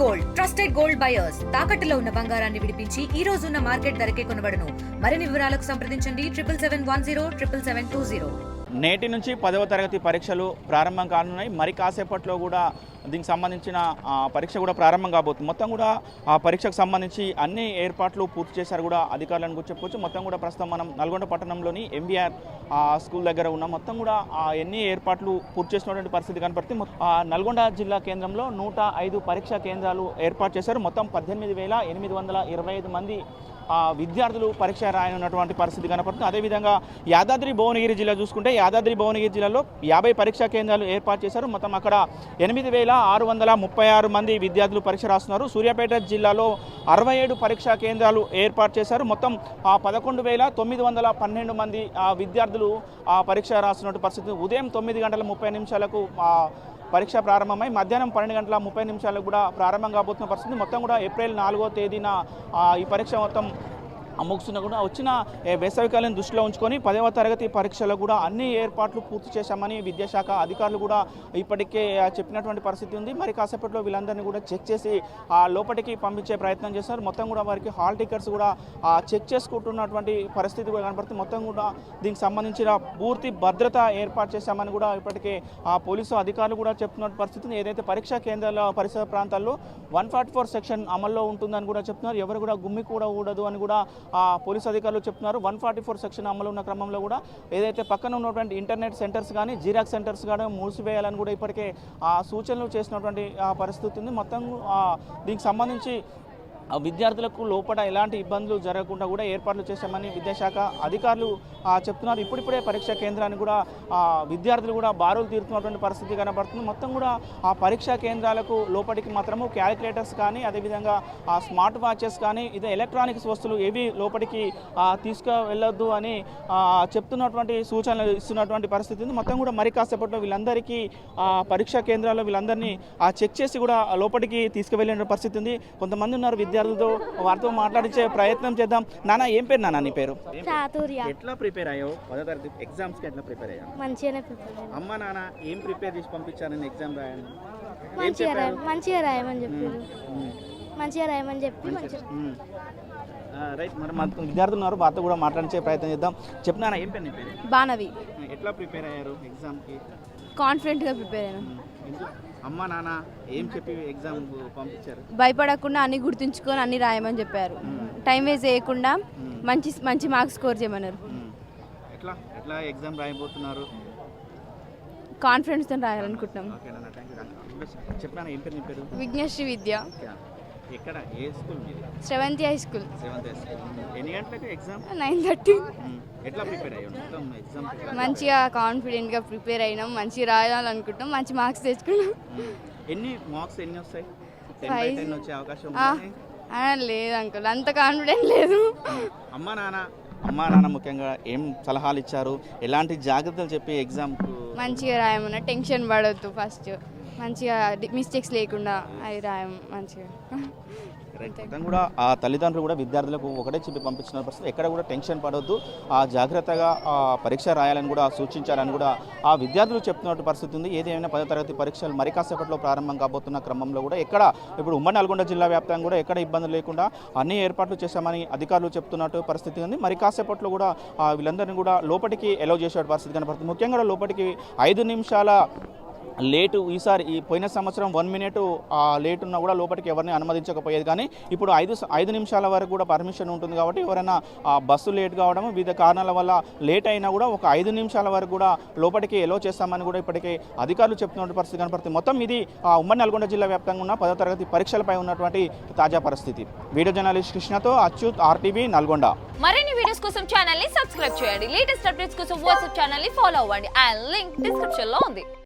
Gold trusted gold buyers తాకట్టులో ఉన్న బంగారాన్ని విడిపించి ఈ రోజు ఉన్న మార్కెట్ ధరకే కొనబడును. మరిన్ని వివరాలకు సంప్రదించండి 77107720. నేటి నుంచి 10వ తరగతి పరీక్షలు ప్రారంభం కానున్నాయి. మరి కాసేపట్లో కూడా దీనికి సంబంధించిన పరీక్ష కూడా ప్రారంభం కాబోతుంది. మొత్తం కూడా ఆ పరీక్షకు సంబంధించి అన్ని ఏర్పాట్లు పూర్తి చేశారు కూడా అధికారులను కూడా చెప్పుకోవచ్చు. మొత్తం కూడా ప్రస్తుతం మనం నల్గొండ పట్టణంలోని ఎంబీఆర్ స్కూల్ దగ్గర ఉన్నాం. మొత్తం కూడా ఎన్ని ఏర్పాట్లు పూర్తి చేసినటువంటి పరిస్థితి కనపడుతుంది. నల్గొండ జిల్లా కేంద్రంలో 105 పరీక్షా కేంద్రాలు ఏర్పాటు చేశారు. మొత్తం 18,825 మంది విద్యార్థులు పరీక్ష రాయనున్నటువంటి పరిస్థితి కనపడుతుంది. అదేవిధంగా యాదాద్రి భువనగిరి జిల్లా చూసుకుంటే యాదాద్రి భువనగిరి జిల్లాలో 50 పరీక్షా కేంద్రాలు ఏర్పాటు చేశారు. మొత్తం అక్కడ 8,636 మంది విద్యార్థులు పరీక్ష రాస్తున్నారు. సూర్యాపేట జిల్లాలో 67 పరీక్షా కేంద్రాలు ఏర్పాటు చేశారు. మొత్తం 11,912 మంది విద్యార్థులు పరీక్ష రాస్తున్నటువంటి పరిస్థితి. ఉదయం 9:30 పరీక్ష ప్రారంభమై మధ్యాహ్నం 12:30 కూడా ప్రారంభం కాబోతున్న పరిస్థితి. మొత్తం కూడా ఏప్రిల్ 4వ తేదీన ఈ పరీక్ష మొత్తం ముగిస్తున్నా కూడా వచ్చిన వేసవికాలం దృష్టిలో ఉంచుకొని 10వ తరగతి పరీక్షలు కూడా అన్ని ఏర్పాట్లు పూర్తి చేశామని విద్యాశాఖ అధికారులు కూడా ఇప్పటికే చెప్పినటువంటి పరిస్థితి ఉంది. మరి కాసేపట్లో వీళ్ళందరినీ కూడా చెక్ చేసి లోపలికి పంపించే ప్రయత్నం చేస్తారు. మొత్తం కూడా వారికి హాల్ టికెట్స్ కూడా చెక్ చేసుకుంటున్నటువంటి పరిస్థితి కూడా కనపడుతుంది. మొత్తం కూడా దీనికి సంబంధించిన పూర్తి భద్రత ఏర్పాటు చేశామని కూడా ఇప్పటికే పోలీసు అధికారులు కూడా చెప్తున్న పరిస్థితి. ఏదైతే పరీక్షా కేంద్రాల పరిసర ప్రాంతాల్లో 144 సెక్షన్ అమల్లో ఉంటుందని కూడా చెప్తున్నారు. ఎవరు కూడా గుమ్మి కూడా కూడదు అని కూడా పోలీసు అధికారులు చెప్తున్నారు. 144 సెక్షన్ అమలు ఉన్న క్రమంలో కూడా ఏదైతే పక్కన ఉన్నటువంటి ఇంటర్నెట్ సెంటర్స్ కానీ జిరాక్స్ సెంటర్స్ కానీ మూసివేయాలని కూడా ఇప్పటికే సూచనలు చేసినటువంటి పరిస్థితి ఉంది. మొత్తం దీనికి సంబంధించి విద్యార్థులకు లోపల ఎలాంటి ఇబ్బందులు జరగకుండా కూడా ఏర్పాట్లు చేశామని విద్యాశాఖ అధికారులు చెప్తున్నారు. ఇప్పుడిప్పుడే పరీక్షా కేంద్రాన్ని కూడా విద్యార్థులు కూడా బారులు తీరుతున్నటువంటి పరిస్థితి కనబడుతుంది. మొత్తం కూడా ఆ పరీక్షా కేంద్రాలకు లోపలికి మాత్రము క్యాలిక్యులేటర్స్ కానీ అదేవిధంగా స్మార్ట్ వాచెస్ కానీ ఇది ఎలక్ట్రానిక్స్ వస్తువులు ఏవి లోపలికి తీసుకువెళ్ళొద్దు అని చెప్తున్నటువంటి సూచనలు ఇస్తున్నటువంటి పరిస్థితి ఉంది. మొత్తం కూడా మరి కాసేపట్లో వీళ్ళందరికీ పరీక్షా కేంద్రాల్లో వీళ్ళందరినీ చెక్ చేసి కూడా లోపలికి తీసుకువెళ్ళిన పరిస్థితి ఉంది. కొంతమంది ఉన్నారు విద్యార్థులతో, వారితో మాట్లాడించే ప్రయత్నం చేద్దాం. నాన్న ఏం పేరు నాన్న నీ పేరు? ఎట్లా ప్రిపేర్ అయ్యావు? 10వ తరగతి ఎగ్జామ్స్ కి ఎట్లా ప్రిపేర్ అయ్యావు? మంచిగానే ప్రిపేర్ అయ్యాను. అమ్మ నాన్న ఏం ప్రిపేర్ చేసి పంపించారని ఎగ్జామ్ రాయాలి? మంచిగా రాయమని చెప్పి రైట్. మరి విద్యార్థులు ఉన్నారు, వారితో కూడా మాట్లాడించే ప్రయత్నం చేద్దాం. చెప్పినా ఏం పేరు నీ పేరు? బాణవి. ఎట్లా ప్రిపేర్ అయ్యారు ఎగ్జామ్కి? కాన్ఫిడెంట్గా ప్రిపేర్ అయినా. అమ్మ నాన్న ఏం చెప్పి ఎగ్జామ్ పంపించారు? భయపడకుండా అన్ని గుర్తుంచుకొని అన్ని రాయమని చెప్పారు. టైం వేస్ట్ చేయకుండా మంచి మార్క్స్ స్కోర్ చేయమన్నారు. ఎట్లా ఎట్లా ఎగ్జామ్ రాయబోతున్నారు? కాన్ఫిడెన్స్తో రాయాలనుకుంటున్నాం. చెప్పినా ఏం పేరు నీ పేరు? విఘ్నశ్రీ విద్య. ఎక్కడ ఏ స్కూల్ మీది? Sravanthi high school. ఎన్ని గంటలకు ఎగ్జామ్? 9:30. ఎట్లా ప్రిపేర్ అయ్యాం ఎగ్జామ్? మంచిగా కాన్ఫిడెంట్గా ప్రిపేర్ అయినాం. మంచిగా రాయాలనుకుంటాం. మంచి మార్క్స్ తెచ్చుకున్నాం. ఎన్ని మార్క్స్ వస్తాయి? 10 వచ్చే అవకాశం లేదు అంకుల్, అంత కాన్ఫిడెంట్ లేదు. అమ్మా నాన్న ముఖ్యంగా ఏం సలహాలు ఇచ్చారు? ఎలాంటి జాగ్రత్తలు చెప్పి ఎగ్జామ్ మంచిగా రాయమన్నా, టెన్షన్ పడవద్దు, ఫస్ట్ మంచిగా మిస్టేక్స్ లేకుండా అవి రాయం మంచిగా. కూడా ఆ తల్లిదండ్రులు కూడా విద్యార్థులకు ఒకటే చెప్పి పంపించిన పరిస్థితి. ఎక్కడ కూడా టెన్షన్ పడవద్దు, జాగ్రత్తగా పరీక్ష రాయాలని కూడా సూచించాలని కూడా ఆ విద్యార్థులు చెప్తున్నట్టు పరిస్థితి ఉంది. ఏదేమైనా 10వ తరగతి పరీక్షలు మరి కాసేపట్లో ప్రారంభం కాబోతున్న క్రమంలో కూడా ఎక్కడ ఇప్పుడు ఉమ్మడి నల్గొండ జిల్లా వ్యాప్తంగా కూడా ఎక్కడ ఇబ్బందులు లేకుండా అన్ని ఏర్పాట్లు చేశామని అధికారులు చెప్తున్నట్టు పరిస్థితి ఉంది. మరి కాసేపట్లో కూడా వీళ్ళందరినీ కూడా లోపలికి అలౌ చేసే పరిస్థితి కనపడుతుంది. ముఖ్యంగా లోపలికి 5 నిమిషాల లేటు ఈసారి పోయిన సంవత్సరం 1 మినిట్ లేట్ ఉన్నా కూడా లోపలికి ఎవరిని అనుమతించకపోయేది. కానీ ఇప్పుడు 5 నిమిషాల వరకు కూడా పర్మిషన్ ఉంటుంది. కాబట్టి ఎవరైనా బస్సు లేట్ కావడం వివిధ కారణాల వల్ల లేట్ అయినా కూడా ఒక 5 నిమిషాల వరకు కూడా లోపలికి ఎలో చేస్తామని కూడా ఇప్పటికే అధికారులు చెప్తున్న పరిస్థితి కనపడుతుంది. మొత్తం ఇది ఉమ్మడి నల్గొండ జిల్లా వ్యాప్తంగా ఉన్న 10వ తరగతి పరీక్షలపై ఉన్నటువంటి తాజా పరిస్థితి. వీడియో జర్నలిస్ట్ కృష్ణతో అచ్యుత్, RTV నల్గొండ. మరిన్ని వీడియోస్ కోసం ఛానల్ ని సబ్స్క్రైబ్ చేయండి. లేటెస్ట్ అప్డేట్స్ కోసం వాట్సాప్ ఛానల్ ని ఫాలో అవ్వండి. ఆ లింక్ డిస్క్రిప్షన్ లో ఉంది.